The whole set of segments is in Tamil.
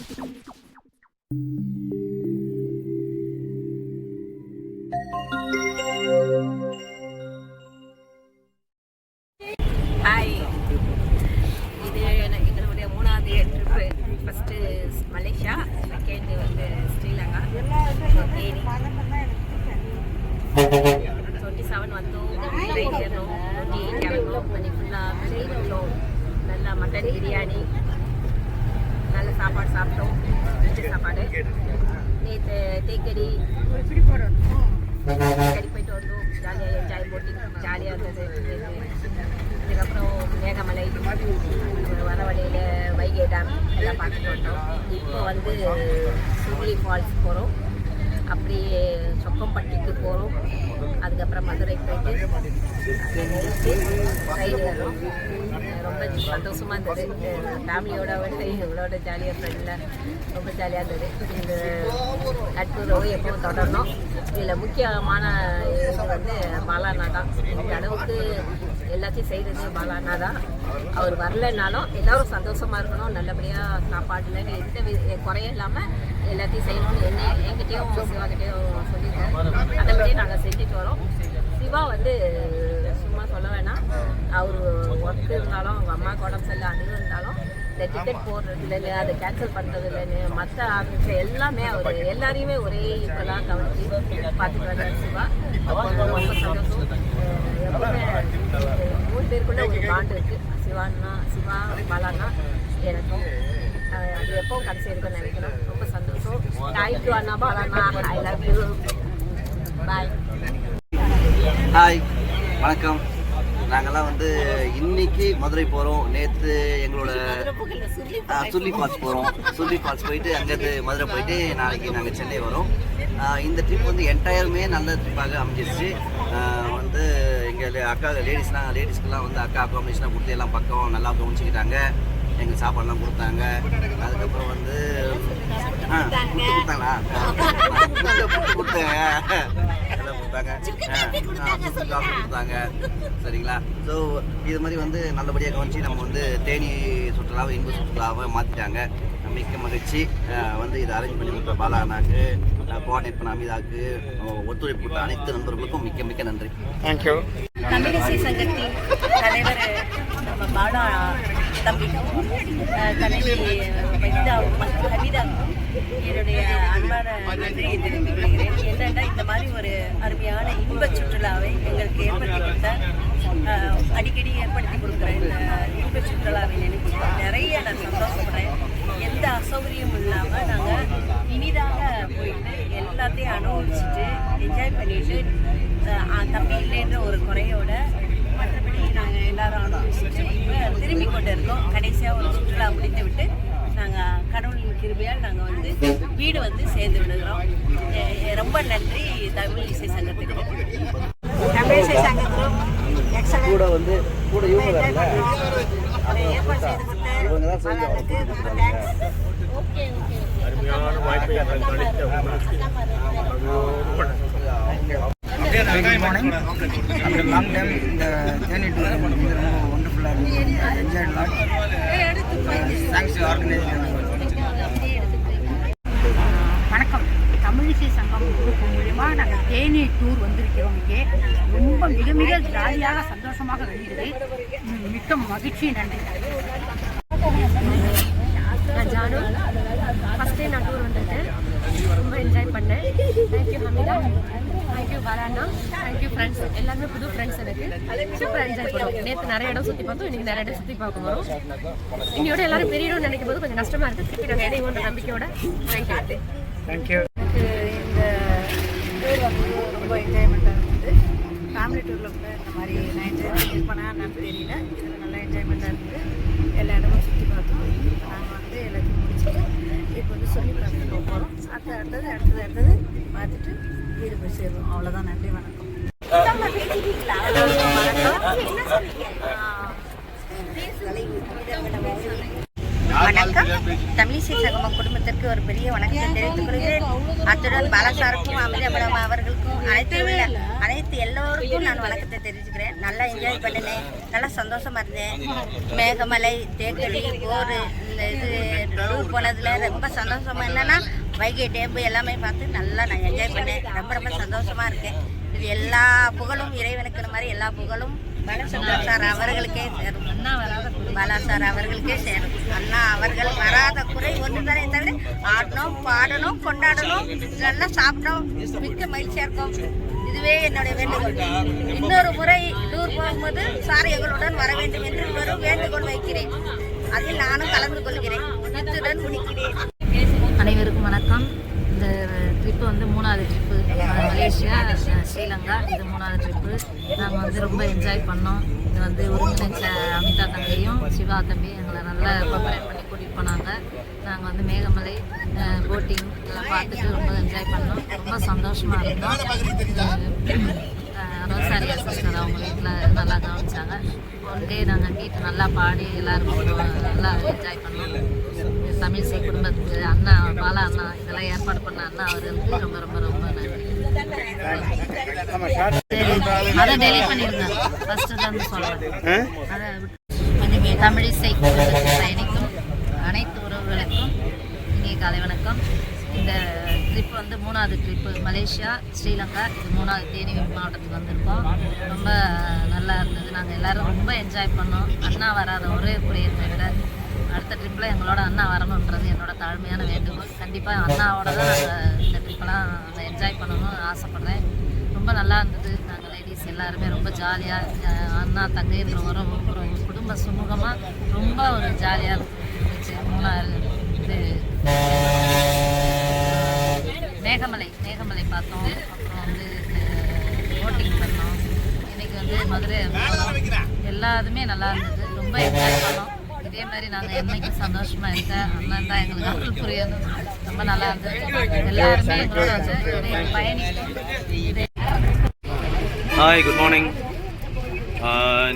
ஹாய், இது எங்களுடைய 3வது ட்ரிப்பு. ஃபஸ்ட்டு மலேசியா, செகண்டு வந்து ஸ்ரீலங்கா. 27 வந்தோம், ட்ரெயின் ஏறணும், 28 இறங்கணும். அன்றைக்கி ஃபுல்லாக நல்லா மட்டன் பிரியாணி, நல்ல சாப்பாடு சாப்பிட்டோம். வீட்டு சாப்பாடு. நேற்று தேக்கடி போயிட்டு வந்தோம். ஜாலியாக என்ஜாய் போட்டிங் ஜாலியாக இருந்தது. இதுக்கப்புறம் மேகமலை, வர வழியில் வைகை டேம் எல்லாம் பார்த்துட்டு வந்தோம். இப்போ வந்து சுருளி ஃபால்ஸ் போகிறோம், அப்படியே சொக்கம்பட்டிக்கு போகிறோம். அதுக்கப்புறம் மதுரை போயிட்டு ட்ரெயின் ஏறும். ரொம்ப சந்தோஷமாக இருந்தது. ஃபேமிலியோட வந்து இவங்களோட ஜாலியாக ஃப்ரெண்டில் ரொம்ப ஜாலியாக இருந்தது. இந்த நட்புறவு எப்பவும் தொடரணும். இதில் முக்கியமான இது வந்து பாலாண்ணா தான். இந்த அளவுக்கு எல்லாத்தையும் செய்கிறது பாலாண்ணா தான். அவர் வரலைன்னாலும் எல்லோரும் சந்தோஷமாக இருக்கணும், நல்லபடியாக சாப்பாட்டில் எந்த குறையும் இல்லாமல் எல்லாத்தையும் செய்யணும்னு என்கிட்டையும் சிவாக்கிட்டையும் சொல்லியிருக்கேன். அதன்படியே நாங்கள் செஞ்சுட்டு வரோம். சிவா வந்து சும்மா சொல்ல வேணாம், அவர் ஒர்க் இருந்தாலும் அவங்க அம்மாவுக்கு உடம்பு சரியில்லை அது இருந்தாலும் இந்த டிக்கெட் போடுறது இல்லைன்னு, அதை கேன்சல் பண்ணுறது இல்லைன்னு, மற்ற ஆஃபீஸில் எல்லாமே அவர் எல்லாரையுமே ஒரே ஈக்குவலாக கவனிச்சு பார்த்துட்டு வந்தார் சிவா. ரொம்ப சந்தோஷம். எப்பவுமே 3 பேருக்குள்ள ஒரு பாண்டு இருக்குது. சிவா பாலாண்ணா எனக்கும். அது எப்பவும் கடைசி இருக்குன்னு நினைக்கிறோம். ரொம்ப சந்தோஷம். தேங்க்யூ அண்ணா பாலாண்ணா. I love you. Bye. Hi, வணக்கம். நாங்கள்லாம் வந்து இன்னைக்கு மதுரை போகிறோம். நேற்று எங்களோட சுருளி ஃபால்ஸ் போகிறோம். சுருளி ஃபால்ஸ் போயிட்டு அங்கேருந்து மதுரை போயிட்டு நாளைக்கு நாங்கள் சென்னை வரோம். இந்த ட்ரிப் வந்து என்டையருமே நல்ல ட்ரிப்பாக அமைஞ்சிருச்சு. வந்து எங்கள் லேடிஸ்க்கெலாம் வந்து அக்கா அக்காமடேஷனாக கொடுத்து எல்லாம் பக்கம் நல்லா கவனிச்சுக்கிட்டாங்க. எங்கள் சாப்பாடுலாம் கொடுத்தாங்க. அதுக்கப்புறம் வந்து கொடுத்தாங்களா கொடுத்தாங்க எல்லாம் கொடுத்தாங்க. சரிங்களா? ஸோ இது மாதிரி வந்து நல்லபடியாக கவனிச்சு நம்ம வந்து தேனி சுற்றுலாவை இன்ப சுற்றுலாவை மாற்றிட்டாங்க. மிக்க மகிழ்ச்சி. வந்து இதை அரேஞ்ச் பண்ணி கொடுத்த பாலா அண்ணாக்கு, கோஆர்டினேட் பண்ண அமிதாவுக்கு, ஒத்துழைப்பு கொடுத்த அனைத்து நண்பர்களுக்கும் மிக்க மிக்க நன்றி. தேங்க்யூ. தமிழிசை சங்கத்தின் தலைவர் நம்ம பாலா தம்பிக்கும், தலைவி ஹமிதாவுக்கும் என்னுடைய அன்பான நன்றியை தெரிவித்துக் கொள்கிறேன். என்னென்னா, இந்த மாதிரி ஒரு அருமையான இன்ப சுற்றுலாவை எங்களுக்கு ஏற்படுத்தி கொடுத்த, அடிக்கடி ஏற்படுத்தி கொடுக்குற இந்த இன்ப சுற்றுலாவை நினைச்சு நிறைய நான் சந்தோஷப்படுறேன். எந்த அசௌகரியமும் இல்லாமல் நாங்கள் இனிதாக போயிட்டு எல்லாத்தையும் அனுபவிச்சுட்டு என்ஜாய் பண்ணிட்டு, தம்பி இல்லைன்ற ஒரு குறையோட மற்றபடி நாங்கள் எல்லாரும் அனுபவிச்சுட்டு இப்போ திரும்பி கொண்டு இருக்கோம். கடைசியாக ஒரு சுற்றுலா முடித்து விட்டு நாங்கள் கடவுளின் கிருபையால் நாங்கள் வந்து வீடு வந்து சேர்ந்து விடுகிறோம். ரொம்ப நன்றி தமிழிசை சங்கத்துக்கு. தமிழிசை சங்கத்திலும் கூட வந்து கூட ஏற்பாடு செய்து கொடுத்த ரொம்ப தேங்க்ஸ். அருமையான வாய்ப்பை எங்களுக்கு அளித்த good morning. After long time இந்த தேனி டூர் வந்து ரொம்ப ஒண்டர்ஃபுல்லாக இருந்தது. Enjoy lot. Thanks to organisation. வணக்கம். தமிழிசை சங்கம் மூலிமா நாங்கள் தேனி டூர் வந்திருக்கிறோம். இங்கே ரொம்ப மிக மிக ஜாலியாக சந்தோஷமாக வருகிறது. மிக்க மகிழ்ச்சி. நன்றி. நான் ஜானு. ஃபஸ்ட் டைம் நான் டூர் வந்திருக்கேன். ரொம்ப என்ஜாய் பண்ணேன். தேங்க்யூ ஹமிதா, தேங்க்யூ பாலாண்ணா, தேங்க்யூ ஃப்ரெண்ட்ஸ். எல்லாருமே புது ஃப்ரெண்ட்ஸ் எனக்கு. சூப்பராக என்ஜாய் பண்ணுவோம். நேற்று நிறைய இடம் சுற்றி பார்த்தோம், இன்றைக்கி நிறைய இடம் சுற்றி பார்க்க போகிறோம். இன்னையோட எல்லாரும் பெரிய இடம்னு நினைக்கும் போது கொஞ்சம் கஷ்டமாக இருக்குது. திருப்பி நாங்கள் இடையோட நம்பிக்கையோட தேங்க்யூ. தேங்க்யூ. இந்த டூர் வந்து ரொம்ப என்ஜாய்மெண்ட்டாக இருந்தது. ஃபேமிலி டூரில் கூட இந்த மாதிரி நான் என்ஜாய் பண்ணேன் என்னன்னு தெரியல. இதில் நல்லா என்ஜாய்மெண்ட்டாக இருந்தது. எல்லா இடமும் சுற்றி பார்த்தோம். நாங்கள் வந்து எல்லாத்தையும் முடிச்சுட்டு இப்போ வந்து சொல்லி பார்த்துட்டு போகிறோம். அடுத்தது பார்த்துட்டு வீடு போய் சேருவோம். அவ்வளோதான். நன்றி, வணக்கம். வணக்கம். தமிழிசை தமிழிசை சங்கமம் குடும்பத்திற்கு ஒரு பெரிய வணக்கத்தை தெரிவித்துக் கொள்கிறேன். அத்துடன் பாலாசாருக்கும் அமிதா மேடம் அவர்களுக்கும் அனைத்து எல்லோருக்கும் நான் வணக்கத்தை தெரிவிச்சுக்கிறேன். நல்லா என்ஜாய் பண்ணினேன், நல்லா சந்தோஷமா இருந்தேன். மேகமலை, தேக்கடி, போர், இந்த இது டூர் போனதுல ரொம்ப சந்தோஷமா என்னன்னா வைகை டேம்பு எல்லாமே பார்த்து நல்லா நான் என்ஜாய் பண்ணேன். ரொம்ப சந்தோஷமா இருக்கேன். இது எல்லா புகழும் இறைவனுக்கு மாதிரி எல்லா புகழும் பாலச்சந்தர் சார் அவர்களுக்கே சேரும். பாலா சார் அவர்களுக்கே சேரும். அண்ணா அவர்கள் வராத குறை ஒன்று தானே தவிர ஆடணும், பாடணும், கொண்டாடணும், நல்லா சாப்பிட்டோம், மிக்க மகிழ்ச்சியா இருக்கும். இதுவே என்னுடைய வேண்டுகோள். இன்னொரு முறை டூர் போகும்போது சார் எங்களுடன் வர வேண்டும் என்று ஒரு வேண்டுகோள் வைக்கிறேன். அதில் நானும் கலந்து கொள்கிறேன். இத்துடன் முடிக்கிறேன். அனைவருக்கும் வணக்கம். இந்த ட்ரிப்பு வந்து 3வது ட்ரிப்பு, மலேசியா, ஸ்ரீலங்கா. இது 3வது ட்ரிப்பு. நாங்கள் வந்து ரொம்ப என்ஜாய் பண்ணோம். இது வந்து ஒருங்கிணைச்ச அமிதா தங்கையும் சிவா தம்பி எங்களை நல்லா ப்ரிப்பேர் பண்ணி கூட்டிகிட்டு போனாங்க. நாங்கள் வந்து மேகமலை, போட்டிங் எல்லாம் பார்த்துட்டு ரொம்ப என்ஜாய் பண்ணோம். ரொம்ப சந்தோஷமாக இருந்தோம். ரோசாரியா சிஸ்டர் அவங்க வீட்டில் நல்லா கவனிச்சாங்க. ஒன் டே நாங்கள் வீட்டு நல்லா பாடி எல்லாருக்கும் நல்லா என்ஜாய் பண்ணோம். தமிழிசை குடும்பத்துக்கு அண்ணா, பாலா அண்ணா இதெல்லாம் ஏற்பாடு பண்ண அண்ணா அவர்களுக்கு ரொம்ப ரொம்ப ரொம்ப நன்றி. அதை டெலிட் பண்ணியிருந்தேன் ஃபர்ஸ்ட் தான் சொல்கிறேன். அதை தமிழிசை குடும்பத்துக்கு பயணிக்கும் அனைத்து உறவுகளுக்கும் இனிய காலை வணக்கம். இந்த ட்ரிப் வந்து 3வது ட்ரிப்பு, மலேசியா, ஸ்ரீலங்கா. இது 3வது தேனி மாவட்டத்துக்கு வந்திருக்கோம். ரொம்ப நல்லா இருந்தது. நாங்கள் எல்லோரும் ரொம்ப என்ஜாய் பண்ணோம். அண்ணா வராத ஒரே குறையத்தை விட அடுத்த ட்ரிப்பில் எங்களோட அண்ணா வரணுன்றது என்னோட தாழ்மையான வேண்டுகோள். கண்டிப்பாக அண்ணாவோட தான் நாங்கள் இந்த ட்ரிப்பெல்லாம் நான் என்ஜாய் பண்ணணும்னு ஆசைப்பட்றேன். ரொம்ப நல்லா இருந்தது. நாங்கள் லேடிஸ் எல்லாருமே ரொம்ப ஜாலியாக அண்ணா தங்கைன்ற ஒரு குடும்ப சுமூகமாக ரொம்ப ஒரு ஜாலியாக இருந்துச்சு. 3வது இது மேகமலை பார்த்தோம். அப்புறம் வந்து போட்டிங் பண்ணோம். இன்றைக்கி வந்து மதுரை எல்லாருமே நல்லா இருந்தது. ரொம்ப என்ஜாய் பண்ணோம். இதே மாதிரி நாங்கள் என்னைக்கும் சந்தோஷமாக இருக்க அண்ணன் தான் எங்களுக்கு அருள் புரியணும். ரொம்ப நல்லா இருந்தது. எல்லாருமே எங்களோட வந்து பயணிக்கும். Hi, good morning.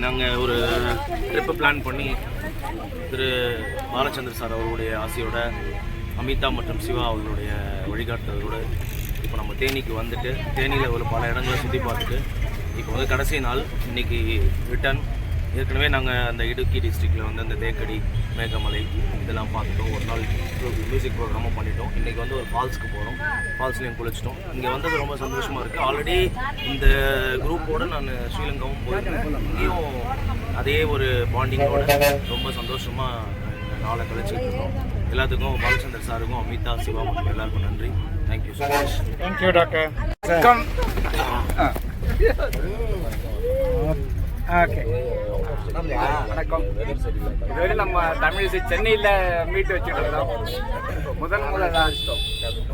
நாங்கள் ஒரு ட்ரிப்பு பிளான் பண்ணி திரு பாலச்சந்தர் சார் அவர்களுடைய ஆசையோட, அமிதா மற்றும் சிவா அவர்களுடைய வழிகாட்டுதலோடு இப்போ நம்ம தேனிக்கு வந்துட்டு தேனியில் ஒரு பல இடங்களை சுற்றி பார்த்துட்டு இப்போ வந்து கடைசி நாள் இன்றைக்கி ரிட்டர்ன். ஏற்கனவே நாங்கள் அந்த இடுக்கி டிஸ்ட்ரிக்டில் வந்து அந்த தேக்கடி, மேகமலை இதெல்லாம் பார்த்துட்டோம். ஒரு நாள் மியூசிக் ப்ரோக்ராமும் பண்ணிட்டோம். இன்றைக்கி வந்து ஒரு ஃபால்ஸுக்கு போகிறோம். ஃபால்ஸ்லேயும் குளிச்சிட்டோம். இங்கே வந்தது ரொம்ப சந்தோஷமாக இருக்குது. ஆல்ரெடி இந்த குரூப்போடு நான் ஸ்ரீலங்காவும் போயிருந்தேன். இங்கேயும் அதே ஒரு பாண்டிங்கோட ரொம்ப சந்தோஷமாக இந்த நாளை கழிச்சுட்டு இருக்கோம். எல்லாத்துக்கும் பாலச்சந்தர் சாருக்கும், அமிதா, சிவா மற்றும் எல்லாருக்கும் நன்றி. Thank you so much. Thank you doctor. Welcome. Okay, வணக்கம். இதுவரை நம்ம தமிழிசை சென்னையில் மீட் வச்சுட்டு இருந்தோம். முதல்ல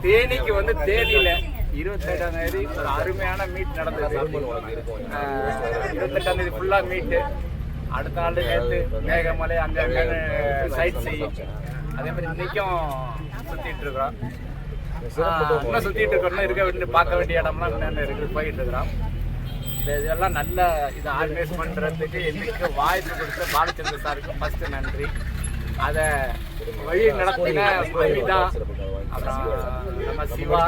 தேனிக்கு வந்து தேனியில் 28ஆம் தேதி ஒரு அருமையான மீட் நடந்தது. 28ஆம் தேதி ஃபுல்லாக மீட்டு. அடுத்த நாள் நேற்று மேகமலை அங்கே சைட் செய்யும். அதே மாதிரி இன்றைக்கும் சுற்றிட்டு இருக்கிறோம். இன்னும் சுற்றிட்டு இருக்கோம்னா இருக்க பார்க்க வேண்டிய இடம்லாம் என்னென்ன இருக்குது, போயிட்டு இருக்கிறோம். இதெல்லாம் நல்ல இதை ஆர்கனைஸ் பண்ணுறதுக்கு எனக்கு வாய்ப்பு கொடுத்த பாலச்சந்தர் சாருக்கு ஃபஸ்ட்டு நன்றி. அதை வழி நடத்தின அமிதா, அப்புறம் நம்ம சிவா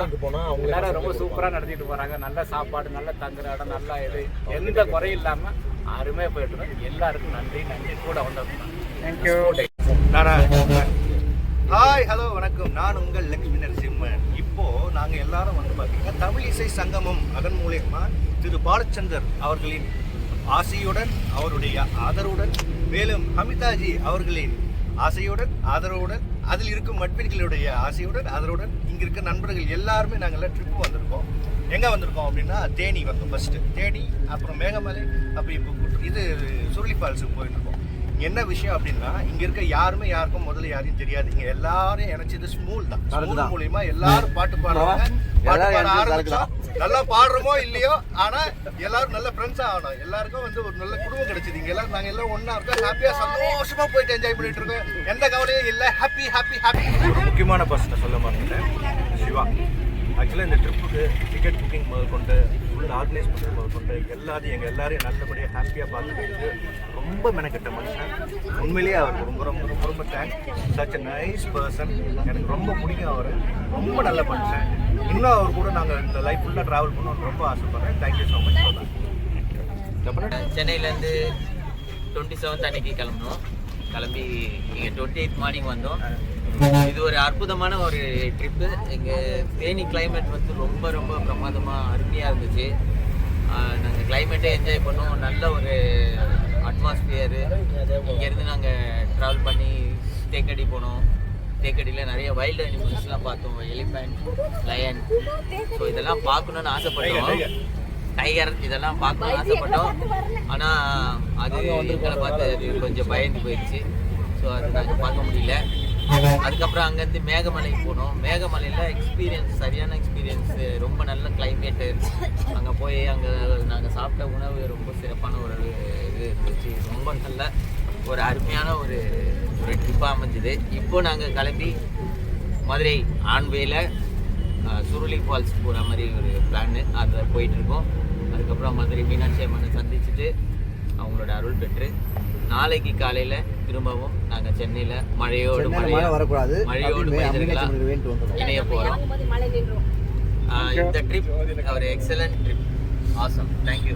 எல்லாரும் ரொம்ப சூப்பராக நடத்திட்டு போகிறாங்க. நல்ல சாப்பாடு, நல்ல தங்குற இடம், நல்லா இது எந்த குறையும் இல்லாமல் அருமையாக போயிட்டு எல்லாருக்கும் நன்றி. கூட வந்தோம். தேங்க்யூ. ஹாய், ஹலோ, வணக்கம். நான் உங்கள் லக்ஷ்மி நரசிம்மன். இப்போது நாங்கள் எல்லாரும் வந்து பார்த்தீங்கன்னா தமிழிசை சங்கமம் அதன் மூலயமா திரு பாலச்சந்தர் அவர்களின் ஆசையுடன், அவருடைய ஆதரவுடன், மேலும் அமிதாஜி அவர்களின் ஆசையுடன், ஆதரவுடன், அதில் இருக்கும் மட்பின்களுடைய ஆசையுடன், ஆதரவுடன் இங்கே இருக்க நண்பர்கள் எல்லாருமே நாங்கள் எல்லாம் ட்ரிப்பு வந்திருக்கோம். எங்கே வந்திருக்கோம் அப்படின்னா தேனி வந்தோம். ஃபஸ்ட்டு தேனி, அப்புறம் மேகமலை, அப்போ இப்போ இது சுருளி ஃபால்ஸுக்கு போயிட்டுருக்கோம். என்ன விஷயம் அப்படின்னா, இங்க இருக்க யாருமே யாருக்கும் முதல்ல யாரையும் தெரியாது. இங்க எல்லாரும் இணைச்சது ஸ்மூல் தான். ஸ்மூல் மூலியமா எல்லாரும் பாட்டு பாடுறாங்க. பாட்டு பாட ஆரம்பிச்சோம். நல்லா பாடுறோமோ இல்லையோ, ஆனா எல்லாரும் நல்ல ஃப்ரெண்ட்ஸா ஆகணும். எல்லாருக்கும் வந்து ஒரு நல்ல குடும்பம் கிடைச்சது. இங்க எல்லாரும் நாங்க எல்லாம் ஒன்னா இருக்கோம். ஹாப்பியா சந்தோஷமா போயிட்டு என்ஜாய் பண்ணிட்டு இருக்கோம். எந்த கவலையும் இல்லை. Happy happy happy. ஒரு முக்கியமான பர்சனை சொல்ல மாட்டேன், சிவா. ஆக்சுவலாக இந்த ட்ரிப்புக்கு டிக்கெட் புக்கிங் முதல் கொண்டு ஃபுல் ஆர்கனைஸ் பண்ணுறது எல்லாத்தையும் எங்கள் எல்லாரையும் நல்லபடியாக ஹாப்பியாக பார்த்துட்டு ரொம்ப மெனக்கெட்ட மனுஷன். உண்மையிலேயே அவருக்கு ரொம்ப ரொம்ப ரொம்ப ரொம்ப thanks. Such a nice person. எனக்கு ரொம்ப பிடிக்கும் அவர். ரொம்ப நல்ல மனுஷன். இன்னும் அவர் கூட நாங்கள் இந்த லைஃப் ஃபுல்லாக ட்ராவல் பண்ணணும்னு ரொம்ப ஆசைப்படுறேன். Thank you so much. சென்னையிலேருந்து 27th அன்னைக்கு கிளம்பி இங்கே 28th மார்னிங் வந்தோம். இது ஒரு அற்புதமான ஒரு ட்ரிப்பு. எங்கள் தேனி கிளைமேட் வந்து ரொம்ப ரொம்ப பிரமாதமாக அருமையாக இருந்துச்சு. நாங்கள் கிளைமேட்டே என்ஜாய் பண்ணோம். நல்ல ஒரு அட்மாஸ்பியரு. இங்கேருந்து நாங்கள் ட்ராவல் பண்ணி தேக்கடி போனோம். தேக்கடியில் நிறைய வைல்டு அனிமல்ஸ்லாம் பார்த்தோம். Elephant, line. ஸோ இதெல்லாம் பார்க்கணுன்னு ஆசைப்பட்டோம். டைகர் இதெல்லாம் பார்க்கணும்னு ஆசைப்பட்டோம். ஆனால் அது எங்களை பார்த்து அது கொஞ்சம் பயந்து போயிடுச்சு. ஸோ அது நாங்கள் பார்க்க முடியல. அதுக்கப்புறம் அங்கேருந்து மேகமலைக்கு போனோம். மேகமலையில் எக்ஸ்பீரியன்ஸ், சரியான எக்ஸ்பீரியன்ஸு. ரொம்ப நல்ல கிளைமேட்டு. அங்கே போய் அங்கே நாங்கள் சாப்பிட்ட உணவு ரொம்ப சிறப்பான ஒரு இது இருந்துச்சு. ரொம்ப நல்ல ஒரு அருமையான ஒரு ட்ரிப்பாக அமைஞ்சுது. இப்போது நாங்கள் கிளம்பி மதுரை ஆன்வேல சுருளி ஃபால்ஸ் போகிற மாதிரி ஒரு பிளான்னு அதில் போயிட்டுருக்கோம். அதுக்கப்புறம் மதுரை மீனாட்சி அம்மனை சந்திச்சுட்டு அவங்களோட அருள் பெற்று நாளைக்கு காலையில் திரும்பவும் நாங்கள் சென்னையில் மழையோடு இணைய போகிறோம். இந்த ட்ரிப் ஒரு எக்ஸலண்ட் ட்ரிப். ஆசம். தேங்க்யூ.